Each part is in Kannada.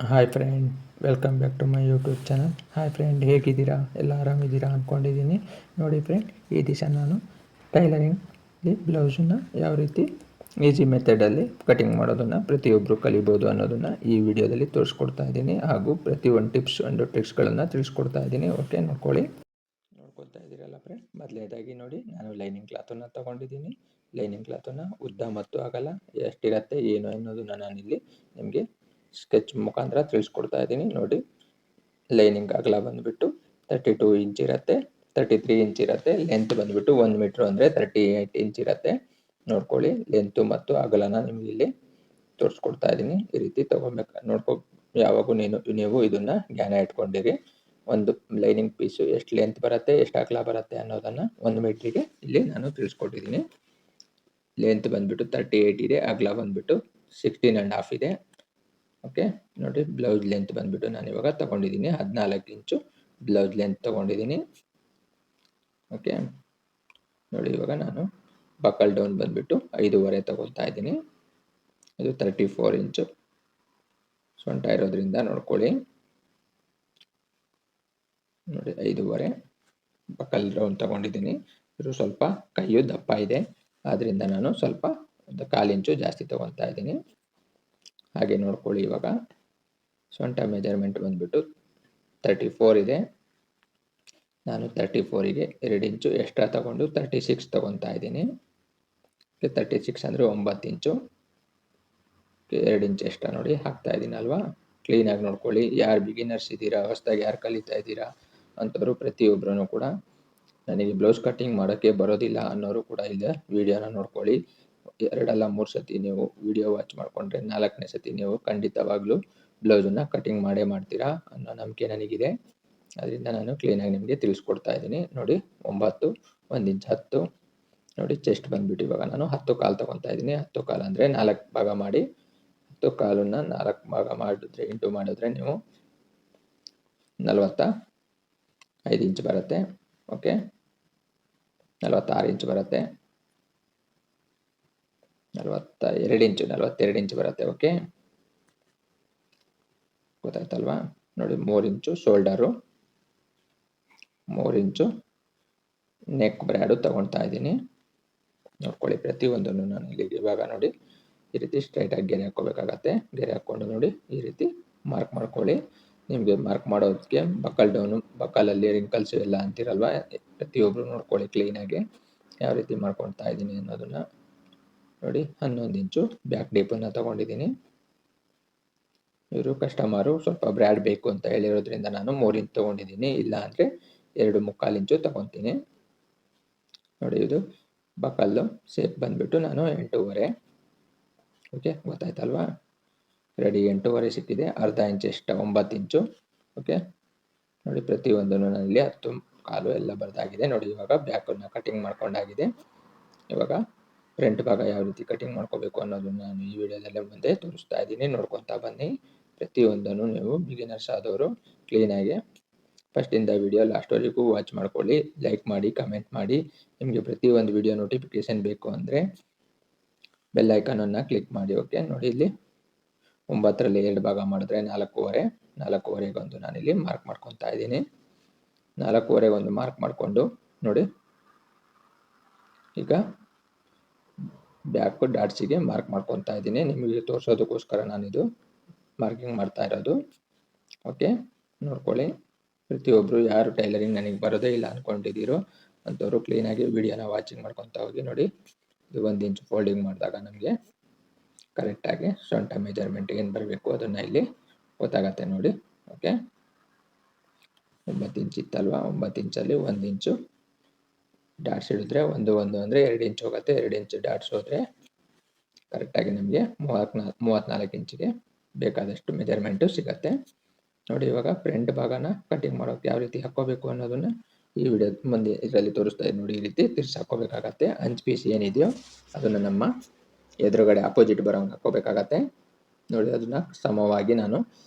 Hi friend, welcome back to my YouTube channel. Hi friend, ಹೇಗಿದ್ದೀರಾ? ಎಲ್ಲ ಆರಾಮಿದ್ದೀರಾ ಅಂದ್ಕೊಂಡಿದ್ದೀನಿ. ನೋಡಿ ಫ್ರೆಂಡ್, ಈ ದಿವಸ ನಾನು ಟೈಲರಿಂಗ್ಲಿ ಬ್ಲೌಸನ್ನು ಯಾವ ರೀತಿ ಈಸಿ ಮೆಥಡಲ್ಲಿ ಕಟಿಂಗ್ ಮಾಡೋದನ್ನು ಪ್ರತಿಯೊಬ್ಬರು ಕಲಿಬೋದು ಅನ್ನೋದನ್ನು ಈ ವಿಡಿಯೋದಲ್ಲಿ ತೋರಿಸ್ಕೊಡ್ತಾ ಇದ್ದೀನಿ. ಹಾಗೂ ಪ್ರತಿಯೊಂದು ಟಿಪ್ಸ್ ಅಂಡ್ ಟ್ರಿಕ್ಸ್ಗಳನ್ನು ತಿಳಿಸ್ಕೊಡ್ತಾ ಇದ್ದೀನಿ. ಓಕೆ, ನೋಡ್ಕೊಳ್ಳಿ. ನೋಡ್ಕೊಳ್ತಾ ಇದ್ದೀರಲ್ಲ ಫ್ರೆಂಡ್, ಮೊದಲನೇದಾಗಿ ನೋಡಿ, ನಾನು ಲೈನಿಂಗ್ ಕ್ಲಾತನ್ನು ತೊಗೊಂಡಿದ್ದೀನಿ. ಲೈನಿಂಗ್ ಕ್ಲಾತನ್ನು ಉದ್ದ ಮತ್ತು ಅಗಲ ಎಷ್ಟಿರುತ್ತೆ ಏನು ಅನ್ನೋದನ್ನು ನಾನಿಲ್ಲಿ ನಿಮಗೆ ಸ್ಕೆಚ್ ಮುಖಾಂತರ ತಿಳಿಸ್ಕೊಡ್ತಾ ಇದ್ದೀನಿ. ನೋಡಿ, ಲೈನಿಂಗ್ ಅಗಲ ಬಂದುಬಿಟ್ಟು 32 ಇಂಚ್ ಇರುತ್ತೆ, 33 ಇಂಚ್ ಇರುತ್ತೆ. ಲೆಂತ್ ಬಂದುಬಿಟ್ಟು 1 ಮೀಟ್ರ್ ಅಂದರೆ 38 ಇಂಚ್ ಇರುತ್ತೆ. ನೋಡ್ಕೊಳ್ಳಿ, ಲೆಂತು ಮತ್ತು ಅಗಲನ ನಿಮಗೆ ಇಲ್ಲಿ ತೋರಿಸ್ಕೊಡ್ತಾ ಇದ್ದೀನಿ. ಈ ರೀತಿ ತೊಗೊಬೇಕು. ಯಾವಾಗೂ ನೀವು ಇದನ್ನು ಜ್ಞಾನ ಇಟ್ಕೊಂಡಿರಿ. ಒಂದು ಲೈನಿಂಗ್ ಪೀಸು ಎಷ್ಟು ಲೆಂತ್ ಬರುತ್ತೆ, ಎಷ್ಟು ಅಗಲ ಬರುತ್ತೆ ಅನ್ನೋದನ್ನು 1 ಮೀಟ್ರಿಗೆ ಇಲ್ಲಿ ನಾನು ತಿಳಿಸ್ಕೊಟ್ಟಿದ್ದೀನಿ. ಲೆಂತ್ ಬಂದುಬಿಟ್ಟು 38 ಇದೆ, ಅಗಲ ಬಂದುಬಿಟ್ಟು 16.5 ಇದೆ. ಓಕೆ, ನೋಡಿ, ಬ್ಲೌಸ್ ಲೆಂತ್ ಬಂದುಬಿಟ್ಟು ನಾನು ಇವಾಗ ತೊಗೊಂಡಿದ್ದೀನಿ 14 ಇಂಚು ಬ್ಲೌಸ್ ಲೆಂತ್ ತೊಗೊಂಡಿದ್ದೀನಿ. ಓಕೆ, ನೋಡಿ, ಇವಾಗ ನಾನು ಬಕಲ್ ಡೌನ್ ಬಂದುಬಿಟ್ಟು 5.5 ತೊಗೊಳ್ತಾ ಇದ್ದೀನಿ. ಇದು 34 ಇಂಚು ಸೊಂಟ ಇರೋದ್ರಿಂದ ನೋಡ್ಕೊಳ್ಳಿ. ನೋಡಿ, 5.5 ಬಕಲ್ ಡೌನ್ ತೊಗೊಂಡಿದ್ದೀನಿ. ಇದು ಸ್ವಲ್ಪ ಕೈಯು ದಪ್ಪ ಇದೆ, ಆದ್ದರಿಂದ ನಾನು ಸ್ವಲ್ಪ ಒಂದು 1/4 ಇಂಚು ಜಾಸ್ತಿ ತೊಗೊಳ್ತಾ ಇದ್ದೀನಿ. ಹಾಗೆ ನೋಡ್ಕೊಳ್ಳಿ, ಇವಾಗ ಸೊಂಟ ಮೆಜರ್ಮೆಂಟ್ ಬಂದುಬಿಟ್ಟು 34 ಇದೆ. ನಾನು 34ಗೆ 2 ಇಂಚು ಎಕ್ಸ್ಟ್ರಾ ತೊಗೊಂಡು 36 ತೊಗೊತಾ ಇದ್ದೀನಿ. 36 ಅಂದರೆ 9 ಇಂಚು. 2 ಇಂಚ್ ಎಕ್ಸ್ಟ್ರಾ ನೋಡಿ ಹಾಕ್ತಾ ಇದ್ದೀನಲ್ವಾ. ಕ್ಲೀನಾಗಿ ನೋಡ್ಕೊಳ್ಳಿ. ಯಾರು ಬಿಗಿನರ್ಸ್ ಇದ್ದೀರಾ, ಹೊಸದಾಗಿ ಯಾರು ಕಲಿತಾ ಇದ್ದೀರಾ ಅಂಥವ್ರು ಪ್ರತಿಯೊಬ್ಬರೂ ಕೂಡ, ನನಗೆ ಬ್ಲೌಸ್ ಕಟ್ಟಿಂಗ್ ಮಾಡೋಕ್ಕೆ ಬರೋದಿಲ್ಲ ಅನ್ನೋರು ಕೂಡ ಇದೆ, ವಿಡಿಯೋನ ನೋಡ್ಕೊಳ್ಳಿ. 2 ಅಲ್ಲ 3 ಸತಿ ನೀವು ವಿಡಿಯೋ ವಾಚ್ ಮಾಡಿಕೊಂಡ್ರೆ 4ನೇ ಸತಿ ನೀವು ಖಂಡಿತವಾಗ್ಲೂ ಬ್ಲೌಸನ್ನು ಕಟ್ಟಿಂಗ್ ಮಾಡ್ತೀರಾ ಅನ್ನೋ ನಂಬಿಕೆ ನನಗಿದೆ. ಅದರಿಂದ ನಾನು ಕ್ಲೀನಾಗಿ ನಿಮಗೆ ತಿಳಿಸ್ಕೊಡ್ತಾ ಇದ್ದೀನಿ. ನೋಡಿ, 9, 1 ಇಂಚ್ 10. ನೋಡಿ, ಚೆಸ್ಟ್ ಬಂದುಬಿಟ್ಟು ಇವಾಗ ನಾನು 10 ಕಾಲು ತೊಗೊತಾ ಇದ್ದೀನಿ. 10 ಕಾಲು ಅಂದರೆ 4 ಭಾಗ ಮಾಡಿ, 10 ಕಾಲನ್ನು 4 ಭಾಗ ಮಾಡಿದ್ರೆ ಇಂಟು ಮಾಡಿದ್ರೆ ನೀವು 45 ಇಂಚ್ ಬರುತ್ತೆ. ಓಕೆ, 46 ಇಂಚ್ ಬರುತ್ತೆ, 42 ಇಂಚ್ ಬರುತ್ತೆ. ಓಕೆ, ಗೊತ್ತಾಯ್ತಲ್ವಾ? ನೋಡಿ, 3 ಇಂಚು ಶೋಲ್ಡರು, 3 ಇಂಚು ನೆಕ್ ಬ್ರ್ಯಾಡು ತೊಗೊಳ್ತಾ ಇದ್ದೀನಿ. ನೋಡ್ಕೊಳ್ಳಿ, ಪ್ರತಿಯೊಂದನ್ನು ನಾನು ಇಲ್ಲಿ ಇವಾಗ ನೋಡಿ ಈ ರೀತಿ ಸ್ಟ್ರೈಟಾಗಿ ಗೆರೆ ಹಾಕ್ಕೋಬೇಕಾಗತ್ತೆ. ಗೆರೆ ಹಾಕ್ಕೊಂಡು ನೋಡಿ ಈ ರೀತಿ ಮಾರ್ಕ್ ಮಾಡ್ಕೊಳ್ಳಿ. ನಿಮಗೆ ಮಾರ್ಕ್ ಮಾಡೋದಕ್ಕೆ ಬಕಲ್ ಡೌನು, ಬಕಲಲ್ಲಿ ರಿಂಕಲ್ಸು ಎಲ್ಲ ಅಂತಿರಲ್ವ, ಪ್ರತಿಯೊಬ್ಬರು ನೋಡ್ಕೊಳ್ಳಿ ಕ್ಲೀನಾಗಿ ಯಾವ ರೀತಿ ಮಾಡ್ಕೊಳ್ತಾ ಇದ್ದೀನಿ ಅನ್ನೋದನ್ನು. ನೋಡಿ, 11 ಇಂಚು ಬ್ಯಾಕ್ ಡೀಪನ್ನು ತೊಗೊಂಡಿದ್ದೀನಿ. ಇವರು ಕಸ್ಟಮರು ಸ್ವಲ್ಪ ಬ್ರ್ಯಾಡ್ ಬೇಕು ಅಂತ ಹೇಳಿರೋದ್ರಿಂದ ನಾನು 3 ಇಂಚ್ ತೊಗೊಂಡಿದ್ದೀನಿ. ಇಲ್ಲ ಅಂದರೆ 2.25 ಇಂಚು ತೊಗೊತೀನಿ. ನೋಡಿ, ಇದು ಬಕಲ್ಲು ಶೇಪ್ ಬಂದುಬಿಟ್ಟು ನಾನು 8.5. ಓಕೆ, ಗೊತ್ತಾಯ್ತಲ್ವಾ? ರೆಡಿ, 8.5 ಸಿಕ್ಕಿದೆ. ಅರ್ಧ ಇಂಚ್ ಎಕ್ಸ್ಟ್ರಾ 9 ಇಂಚು. ಓಕೆ, ನೋಡಿ, ಪ್ರತಿಯೊಂದನ್ನು ನಾನಿಲ್ಲಿ 10 ಕಾಲು ಎಲ್ಲ ಬರೆದಾಗಿದೆ. ನೋಡಿ, ಇವಾಗ ಬ್ಯಾಕನ್ನು ಕಟಿಂಗ್ ಮಾಡ್ಕೊಂಡಾಗಿದೆ. ಇವಾಗ ಫ್ರಂಟ್ ಭಾಗ ಯಾವ ರೀತಿ ಕಟಿಂಗ್ ಮಾಡ್ಕೋಬೇಕು ಅನ್ನೋದನ್ನು ನಾನು ಈ ವಿಡಿಯೋದಲ್ಲೇ ಮುಂದೆ ತೋರಿಸ್ತಾ ಇದ್ದೀನಿ. ನೋಡ್ಕೊತಾ ಬನ್ನಿ. ಪ್ರತಿಯೊಂದನ್ನು ನೀವು ಬಿಗಿನರ್ಸ್ ಆದವರು ಕ್ಲೀನಾಗಿ ಫಸ್ಟಿಂದ ವಿಡಿಯೋ ಲಾಸ್ಟ್ವರೆಗೂ ವಾಚ್ ಮಾಡ್ಕೊಳ್ಳಿ. ಲೈಕ್ ಮಾಡಿ, ಕಮೆಂಟ್ ಮಾಡಿ. ನಿಮಗೆ ಪ್ರತಿಯೊಂದು ವಿಡಿಯೋ ನೋಟಿಫಿಕೇಷನ್ ಬೇಕು ಅಂದರೆ ಬೆಲ್ ಐಕಾನನ್ನು ಕ್ಲಿಕ್ ಮಾಡಿ. ಓಕೆ, ನೋಡಿ, ಇಲ್ಲಿ 9ರಲ್ಲಿ 2 ಭಾಗ ಮಾಡಿದ್ರೆ 4.5. 4.5ಗೆ ಒಂದು ನಾನಿಲ್ಲಿ ಮಾರ್ಕ್ ಮಾಡ್ಕೊತಾ ಇದ್ದೀನಿ. 4.5ಗೆ ಒಂದು ಮಾರ್ಕ್ ಮಾಡಿಕೊಂಡು ನೋಡಿ, ಈಗ ಬ್ಯಾಕ್ ಡಾಟ್ಸಿಗೆ ಮಾರ್ಕ್ ಮಾಡ್ಕೊತಾ ಇದ್ದೀನಿ. ನಿಮಗೆ ತೋರಿಸೋದಕ್ಕೋಸ್ಕರ ನಾನಿದು ಮಾರ್ಕಿಂಗ್ ಮಾಡ್ತಾ ಇರೋದು. ಓಕೆ, ನೋಡ್ಕೊಳ್ಳಿ. ಪ್ರತಿಯೊಬ್ಬರು ಯಾರು ಟೈಲರಿಂಗ್ ನನಗೆ ಬರೋದೇ ಇಲ್ಲ ಅಂದ್ಕೊಂಡಿದ್ದೀರೋ ಅಂಥವ್ರು ಕ್ಲೀನಾಗಿ ವಿಡಿಯೋನ ವಾಚಿಂಗ್ ಮಾಡ್ಕೊತಾ ಹೋಗಿ. ನೋಡಿ, ಇದು 1 ಇಂಚ್ ಫೋಲ್ಡಿಂಗ್ ಮಾಡಿದಾಗ ನಮಗೆ ಕರೆಕ್ಟಾಗಿ ಸೊಂಟ ಮೆಜರ್ಮೆಂಟ್ ಏನು ಬರಬೇಕು ಅದನ್ನು ಇಲ್ಲಿ ಗೊತ್ತಾಗತ್ತೆ ನೋಡಿ. ಓಕೆ, 9 ಇಂಚ್ ಇತ್ತಲ್ವ, 9 ಇಂಚಲ್ಲಿ 1 ಇಂಚು ಡಾಟ್ಸ್ ಹಿಡಿದ್ರೆ 1 ಅಂದರೆ 2 ಇಂಚ್ ಹೋಗುತ್ತೆ. 2 ಇಂಚ್ ಡಾಟ್ಸ್ ಹೋದರೆ ಕರೆಕ್ಟಾಗಿ ನಮಗೆ 34 ಇಂಚಿಗೆ ಬೇಕಾದಷ್ಟು ಮೆಜರ್ಮೆಂಟು ಸಿಗುತ್ತೆ. ನೋಡಿ, ಇವಾಗ ಫ್ರಂಟ್ ಭಾಗನ ಕಟಿಂಗ್ ಮಾಡೋಕ್ಕೆ ಯಾವ ರೀತಿ ಹಾಕ್ಕೋಬೇಕು ಅನ್ನೋದನ್ನು ಈ ವಿಡಿಯೋ ಮುಂದೆ ಇದರಲ್ಲಿ ತೋರಿಸ್ತಾ ಇದ್ದೀನಿ. ನೋಡಿ, ಈ ರೀತಿ ತಿರ್ಸಿ ಹಾಕ್ಕೋಬೇಕಾಗತ್ತೆ. ಅಂಚ್ ಪೀಸ್ ಏನಿದೆಯೋ ಅದನ್ನು ನಮ್ಮ ಎದುರುಗಡೆ ಅಪೋಸಿಟ್ ಬರೋಂಗೆ ಹಾಕ್ಕೋಬೇಕಾಗತ್ತೆ. ನೋಡಿ, ಅದನ್ನು ಸಮವಾಗಿ ನಾನು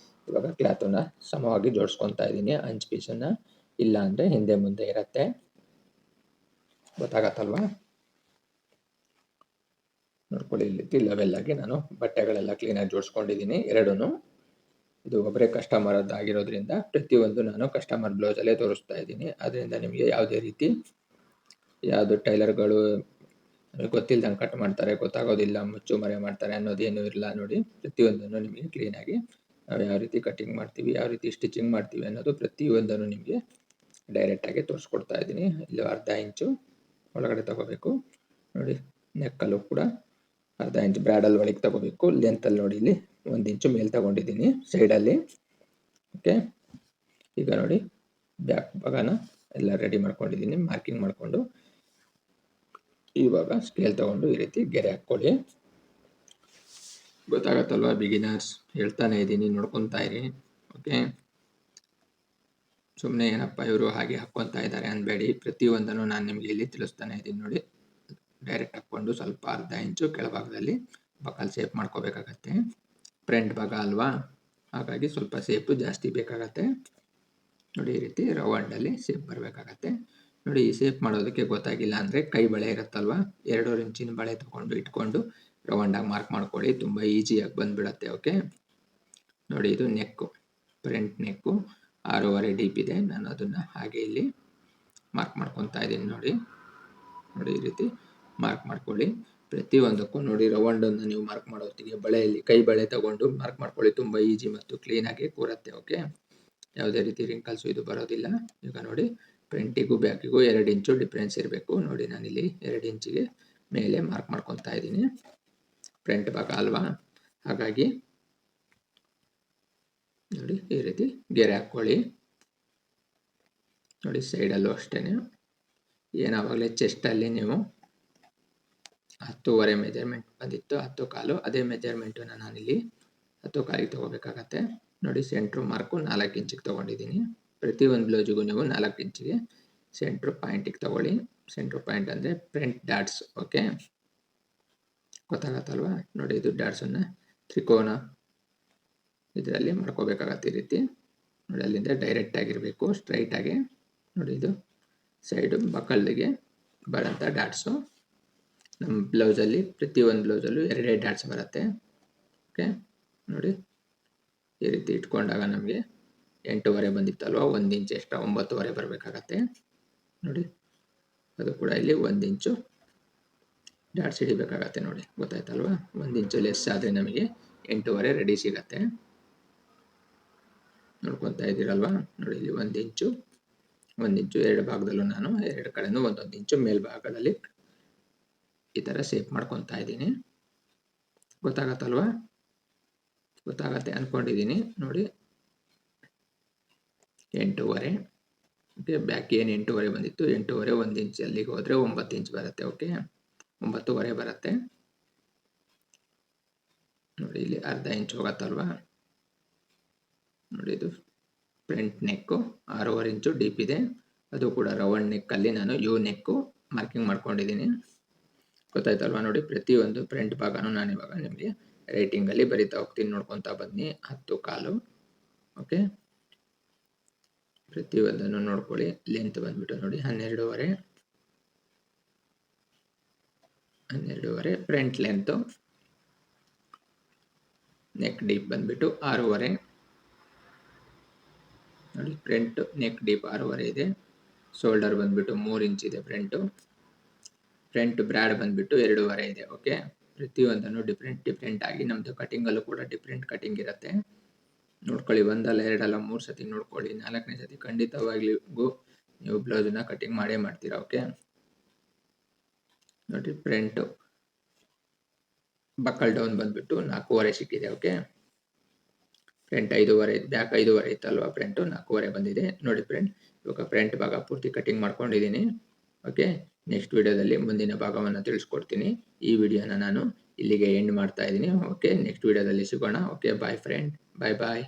ಇವಾಗ ಕ್ಲಾತನ್ನು ಸಮವಾಗಿ ಜೋಡಿಸ್ಕೊತಾ ಇದ್ದೀನಿ. ಅಂಚ್ ಪೀಸನ್ನು ಇಲ್ಲ ಅಂದರೆ ಹಿಂದೆ ಮುಂದೆ ಇರುತ್ತೆ, ಗೊತ್ತಾಗತ್ತಲ್ವಾ? ನೋಡ್ಕೊಳ್ಳಿ, ಈ ರೀತಿ ಲೆವೆಲ್ ಆಗಿ ನಾನು ಬಟ್ಟೆಗಳೆಲ್ಲ ಕ್ಲೀನಾಗಿ ಜೋಡಿಸ್ಕೊಂಡಿದ್ದೀನಿ ಎರಡೂ. ಇದು ಒಬ್ಬರೇ ಕಸ್ಟಮರ್ ಆಗಿರೋದ್ರಿಂದ ಪ್ರತಿಯೊಂದು ನಾನು ಕಸ್ಟಮರ್ ಬ್ಲೌಸಲ್ಲೇ ತೋರಿಸ್ತಾ ಇದ್ದೀನಿ. ಅದರಿಂದ ನಿಮಗೆ ಯಾವುದೇ ರೀತಿ ಯಾವುದು ಟೈಲರ್ಗಳು ಗೊತ್ತಿಲ್ದಂಗೆ ಕಟ್ ಮಾಡ್ತಾರೆ, ಗೊತ್ತಾಗೋದಿಲ್ಲ, ಮುಚ್ಚು ಮರೆ ಮಾಡ್ತಾರೆ ಅನ್ನೋದೇನೂ ಇಲ್ಲ ನೋಡಿ. ಪ್ರತಿಯೊಂದನ್ನು ನಿಮಗೆ ಕ್ಲೀನಾಗಿ ನಾವು ಯಾವ ರೀತಿ ಕಟಿಂಗ್ ಮಾಡ್ತೀವಿ, ಯಾವ ರೀತಿ ಸ್ಟಿಚಿಂಗ್ ಮಾಡ್ತೀವಿ ಅನ್ನೋದು ಪ್ರತಿಯೊಂದನ್ನು ನಿಮಗೆ ಡೈರೆಕ್ಟಾಗಿ ತೋರಿಸ್ಕೊಡ್ತಾ ಇದ್ದೀನಿ. ಇಲ್ಲಿ ಅರ್ಧ ಇಂಚು ಒಳಗಡೆ ತಗೋಬೇಕು ನೋಡಿ. ನೆಕ್ಕಲ್ಲೂ ಕೂಡ ಅರ್ಧ ಇಂಚು ಬ್ರ್ಯಾಡಲ್ ಒಳಗೆ ತಗೋಬೇಕು. ಲೆಂತಲ್ಲಿ ನೋಡಿ ಇಲ್ಲಿ 1 ಇಂಚು ಮೇಲೆ ತಗೊಂಡಿದ್ದೀನಿ ಸೈಡಲ್ಲಿ. ಓಕೆ, ಈಗ ನೋಡಿ ಬ್ಯಾಕ್ ಭಾಗನ ಎಲ್ಲ ರೆಡಿ ಮಾಡ್ಕೊಂಡಿದ್ದೀನಿ. ಮಾರ್ಕಿಂಗ್ ಮಾಡಿಕೊಂಡು ಇವಾಗ ಸ್ಕೇಲ್ ತಗೊಂಡು ಈ ರೀತಿ ಗೆರೆ ಹಾಕ್ಕೊಳ್ಳಿ. ಗೊತ್ತಾಗತ್ತಲ್ವಾ ಬಿಗಿನರ್ಸ್? ಹೇಳ್ತಾನೆ ಇದ್ದೀನಿ, ನೋಡ್ಕೊತಾ ಇರಿ. ಓಕೆ, ಸುಮ್ಮನೆ ಏನಪ್ಪ ಇವರು ಹಾಗೆ ಹಾಕ್ಕೊತಾ ಇದ್ದಾರೆ ಅನ್ಬೇಡಿ. ಪ್ರತಿಯೊಂದನ್ನು ನಾನು ನಿಮಗೆ ಇಲ್ಲಿ ತಿಳಿಸ್ತಾನೆ ಇದ್ದೀನಿ ನೋಡಿ. ಡೈರೆಕ್ಟ್ ಹಾಕ್ಕೊಂಡು ಸ್ವಲ್ಪ ಅರ್ಧ ಇಂಚು ಕೆಳಭಾಗದಲ್ಲಿ ಬಕಲ್ ಶೇಪ್ ಮಾಡ್ಕೋಬೇಕಾಗತ್ತೆ. ಫ್ರಂಟ್ ಭಾಗ ಅಲ್ವಾ, ಹಾಗಾಗಿ ಸ್ವಲ್ಪ ಶೇಪು ಜಾಸ್ತಿ ಬೇಕಾಗತ್ತೆ ನೋಡಿ. ಈ ರೀತಿ ರೌಂಡಲ್ಲಿ ಶೇಪ್ ಬರಬೇಕಾಗತ್ತೆ ನೋಡಿ. ಈ ಶೇಪ್ ಮಾಡೋದಕ್ಕೆ ಗೊತ್ತಾಗಿಲ್ಲ ಅಂದರೆ ಕೈ ಬಳೆ ಇರುತ್ತಲ್ವ, 2 ಇಂಚಿನ ಬಳೆ ತೊಗೊಂಡು ಇಟ್ಕೊಂಡು ರೌಂಡಾಗಿ ಮಾರ್ಕ್ ಮಾಡ್ಕೊಳ್ಳಿ. ತುಂಬ ಈಸಿಯಾಗಿ ಬಂದುಬಿಡತ್ತೆ. ಓಕೆ ನೋಡಿ, ಇದು ನೆಕ್ಕು, ಫ್ರಂಟ್ ನೆಕ್ಕು 6.5 ಡೀಪ್ ಇದೆ. ನಾನು ಅದನ್ನು ಹಾಗೆ ಇಲ್ಲಿ ಮಾರ್ಕ್ ಮಾಡ್ಕೊತಾ ಇದ್ದೀನಿ ನೋಡಿ. ನೋಡಿ ಈ ರೀತಿ ಮಾರ್ಕ್ ಮಾಡ್ಕೊಳ್ಳಿ ಪ್ರತಿಯೊಂದಕ್ಕೂ ನೋಡಿ. ರೌಂಡನ್ನು ನೀವು ಮಾರ್ಕ್ ಮಾಡೋತ್ತಿಗೆ ಬಳೆಯಲ್ಲಿ ಕೈ ಬಳೆ ತಗೊಂಡು ಮಾರ್ಕ್ ಮಾಡ್ಕೊಳ್ಳಿ. ತುಂಬ ಈಸಿ ಮತ್ತು ಕ್ಲೀನಾಗಿ ಕೂರುತ್ತೆ. ಓಕೆ, ಯಾವುದೇ ರೀತಿ ರಿಂಕಲ್ಸು ಇದು ಬರೋದಿಲ್ಲ. ಈಗ ನೋಡಿ, ಫ್ರಂಟಿಗೂ ಬ್ಯಾಕಿಗೂ 2 ಇಂಚು ಡಿಫ್ರೆನ್ಸ್ ಇರಬೇಕು ನೋಡಿ. ನಾನಿಲ್ಲಿ 2 ಇಂಚಿಗೆ ಮೇಲೆ ಮಾರ್ಕ್ ಮಾಡ್ಕೊತಾ ಇದ್ದೀನಿ. ಫ್ರಂಟ್ ಭಾಗ ಅಲ್ವಾ, ಹಾಗಾಗಿ ನೋಡಿ ಈ ರೀತಿ ಗೆರೆ ಹಾಕ್ಕೊಳ್ಳಿ ನೋಡಿ. ಸೈಡಲ್ಲೂ ಅಷ್ಟೇ. ಏನಾವಾಗಲೇ ಚೆಸ್ಟಲ್ಲಿ ನೀವು 10.5 ಮೆಜರ್ಮೆಂಟ್ ಬಂದಿತ್ತು, 10 ಕಾಲು, ಅದೇ ಮೆಜರ್ಮೆಂಟನ್ನು ನಾನಿಲ್ಲಿ 10 ಕಾಲಿಗೆ ತೊಗೋಬೇಕಾಗತ್ತೆ ನೋಡಿ. ಸೆಂಟ್ರ್ ಮಾರ್ಕು 4 ಇಂಚಿಗೆ ತೊಗೊಂಡಿದ್ದೀನಿ. ಪ್ರತಿಯೊಂದು ಬ್ಲೌಸಿಗೂ ನೀವು 4 ಇಂಚಿಗೆ ಸೆಂಟ್ರ್ ಪಾಯಿಂಟಿಗೆ ತೊಗೊಳ್ಳಿ. ಸೆಂಟ್ರ್ ಪಾಯಿಂಟ್ ಅಂದರೆ ಫ್ರಂಟ್ ಡಾಟ್ಸ್. ಓಕೆ, ಗೊತ್ತಾಗತ್ತಲ್ವಾ ನೋಡಿ. ಇದು ಡಾಟ್ಸನ್ನು ತ್ರಿಕೋನ ಇದರಲ್ಲಿ ಮಾಡ್ಕೋಬೇಕಾಗತ್ತೆ ಈ ರೀತಿ ನೋಡಿ. ಅಲ್ಲಿಂದ ಡೈರೆಕ್ಟ್ ಆಗಿರಬೇಕು, ಸ್ಟ್ರೈಟಾಗಿ ನೋಡಿ. ಇದು ಸೈಡು ಬಕಲ್ಗೆ ಬರೋಂಥ ಡಾಟ್ಸು. ನಮ್ಮ ಬ್ಲೌಸಲ್ಲಿ ಪ್ರತಿಯೊಂದು ಬ್ಲೌಸಲ್ಲೂ 2 ಡಾಟ್ಸ್ ಬರುತ್ತೆ. ಓಕೆ ನೋಡಿ, ಈ ರೀತಿ ಇಟ್ಕೊಂಡಾಗ ನಮಗೆ 8.5 ಬಂದಿತ್ತಲ್ವ, 1 ಇಂಚ್ ಎಕ್ಸ್ಟ್ರಾ 9.5 ಬರಬೇಕಾಗತ್ತೆ ನೋಡಿ. ಅದು ಕೂಡ ಇಲ್ಲಿ 1 ಇಂಚು ಡಾಟ್ಸ್ ಹಿಡಿಬೇಕಾಗತ್ತೆ ನೋಡಿ. ಗೊತ್ತಾಯ್ತಲ್ವ? 1 ಇಂಚು ಲೆಸ್ ಆದರೆ ನಮಗೆ 8.5 ರೆಡಿ ಸಿಗತ್ತೆ. ನೋಡ್ಕೊತಾ ಇದ್ದೀರಲ್ವಾ ನೋಡಿ. ಇಲ್ಲಿ 1 ಇಂಚು 1 ಇಂಚು 2 ಭಾಗದಲ್ಲೂ ನಾನು 2 ಕಡೆನೂ 1 ಇಂಚು ಮೇಲ್ಭಾಗದಲ್ಲಿ ಈ ಥರ ಶೇಪ್ ಮಾಡ್ಕೊತಾ ಇದ್ದೀನಿ. ಗೊತ್ತಾಗತ್ತಲ್ವಾ? ಗೊತ್ತಾಗತ್ತೆ ಅಂದ್ಕೊಂಡಿದ್ದೀನಿ ನೋಡಿ. 8.5 ಓಕೆ. ಬ್ಯಾಕ್ ಏನು 8.5 ಬಂದಿತ್ತು, 8.5 1 ಇಂಚ್ ಅಲ್ಲಿಗೆ ಹೋದರೆ 9 ಇಂಚ್ ಬರುತ್ತೆ. ಓಕೆ, 9.5 ಬರುತ್ತೆ ನೋಡಿ. ಇಲ್ಲಿ ಅರ್ಧ ಇಂಚ್ ಹೋಗತ್ತಲ್ವಾ ನೋಡಿ. ಇದು ಫ್ರಂಟ್ ನೆಕ್ಕು 6.5 ಇಂಚು ಡೀಪ್ ಇದೆ. ಅದು ಕೂಡ ರೌಂಡ್ ನೆಕ್ಕಲ್ಲಿ ನಾನು ಯು ನೆಕ್ಕು ಮಾರ್ಕಿಂಗ್ ಮಾಡ್ಕೊಂಡಿದ್ದೀನಿ. ಗೊತ್ತಾಯ್ತಲ್ವಾ ನೋಡಿ. ಪ್ರತಿಯೊಂದು ಫ್ರಂಟ್ ಭಾಗನೂ ನಾನು ಇವಾಗ ನಿಮಗೆ ರೈಟಿಂಗಲ್ಲಿ ಬರಿತಾ ಹೋಗ್ತೀನಿ, ನೋಡ್ಕೊತಾ ಬನ್ನಿ. 10 ಕಾಲು. ಓಕೆ, ಪ್ರತಿಯೊಂದನ್ನು ನೋಡ್ಕೊಳ್ಳಿ. ಲೆಂತ್ ಬಂದ್ಬಿಟ್ಟು ನೋಡಿ 12.5 ಫ್ರಂಟ್ ಲೆಂತು. ನೆಕ್ ಡೀಪ್ ಬಂದ್ಬಿಟ್ಟು 6.5 ನೋಡಿ. ಫ್ರಂಟ್ ನೆಕ್ ಡೀಪ್ 6.5 ಇದೆ. ಶೋಲ್ಡರ್ ಬಂದ್ಬಿಟ್ಟು 3 ಇಂಚ್ ಇದೆ ಫ್ರಂಟ್ ಬ್ರಾಡ್ ಬಂದ್ಬಿಟ್ಟು 2.5 ಇದೆ. ಓಕೆ, ಪ್ರತಿಯೊಂದನ್ನು ಡಿಫ್ರೆಂಟ್ ಆಗಿ ನಮ್ಮದು ಕಟಿಂಗಲ್ಲೂ ಕೂಡ ಡಿಫ್ರೆಂಟ್ ಕಟಿಂಗ್ ಇರುತ್ತೆ. ನೋಡ್ಕೊಳ್ಳಿ, 1 ಅಲ್ಲ 2 ಅಲ್ಲ 3 ಸತಿ ನೋಡ್ಕೊಳ್ಳಿ. 4ನೇ ಸತಿ ಖಂಡಿತವಾಗ್ಲಿಗೂ ನೀವು ಬ್ಲೌಸನ್ನ ಕಟಿಂಗ್ ಮಾಡೇ ಮಾಡ್ತೀರಾ. ಓಕೆ ನೋಡಿ. ಫ್ರಂಟು ಬಕಲ್ ಡೌನ್ ಬಂದ್ಬಿಟ್ಟು 4.5 ಸಿಕ್ಕಿದೆ. ಓಕೆ, ಫ್ರಂಟ್ 5.5 ಬ್ಯಾಕ್ 5.5 ಇತ್ತಲ್ವಾ, ಫ್ರಂಟು 4.5 ಬಂದಿದೆ ನೋಡಿ. ಇವಾಗ ಫ್ರಂಟ್ ಭಾಗ ಪೂರ್ತಿ ಕಟಿಂಗ್ ಮಾಡ್ಕೊಂಡಿದ್ದೀನಿ. ಓಕೆ, ನೆಕ್ಸ್ಟ್ ವಿಡಿಯೋದಲ್ಲಿ ಮುಂದಿನ ಭಾಗವನ್ನು ತಿಳಿಸ್ಕೊಡ್ತೀನಿ. ಈ ವಿಡಿಯೋನ ನಾನು ಇಲ್ಲಿಗೆ ಎಂಡ್ ಮಾಡ್ತಾ ಇದ್ದೀನಿ. ಓಕೆ, ನೆಕ್ಸ್ಟ್ ವಿಡಿಯೋದಲ್ಲಿ ಸಿಗೋಣ. ಓಕೆ, ಬಾಯ್ ಫ್ರೆಂಡ್, ಬಾಯ್.